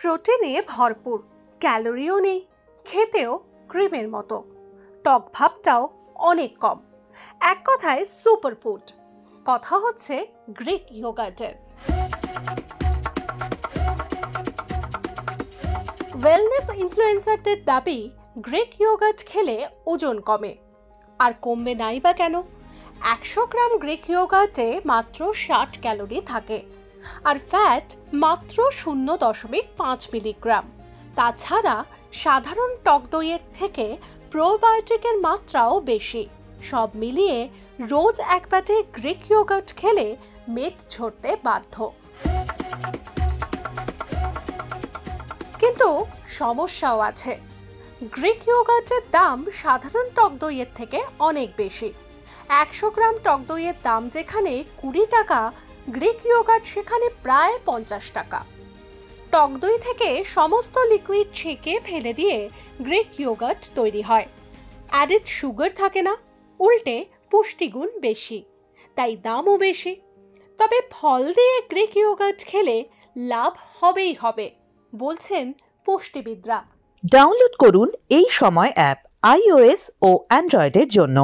প্রোটিনে ভরপুর, ক্যালোরিও নেই, খেতেও ক্রিমের মতো, টক ভাবটাও অনেক কম। এক কথায় সুপারফুড। কথা হচ্ছে গ্রিক ইয়োগার্টের। ওয়েলনেস ইনফ্লুয়েন্সারদের দাবি গ্রিক ইয়োগার্ট খেলে ওজন কমে। আর কমবে নাই বা কেন? 100 গ্রাম গ্রিক ইয়োগার্টে মাত্র 60 ক্যালোরি থাকে, আর ফ্যাট মাত্র 0.5 মিলিগ্রাম। তাছাড়া সাধারণ টক দইয়ের থেকে প্রোবায়োটিকের মাত্রাও বেশি। সব মিলিয়ে রোজ এক বাটি গ্রিক ইয়োগার্ট খেলে মেদ ঝরতে বাধ্য। কিন্তু সমস্যাও আছে। গ্রিক ইয়োগার্টের দাম সাধারণ টক দইয়ের থেকে অনেক বেশি। 100 গ্রাম টক দইয়ের দাম যেখানে 20 টাকা, গ্রিক ইয়োগার্ট সেখানে প্রায় 50 টাকা। টক দই থেকে সমস্ত লিকুইড ছেঁকে ফেলে দিয়ে গ্রিক ইয়োগার্ট তৈরি হয়। অ্যাডেড সুগার থাকে না, উল্টে পুষ্টিগুণ বেশি, তাই দামও বেশি। তবে ফল দিয়ে গ্রিক ইয়োগার্ট খেলে লাভ হবেই হবে, বলছেন পুষ্টিবিদরা। ডাউনলোড করুন এই সময় অ্যাপ iOS ও অ্যান্ড্রয়েডের জন্য।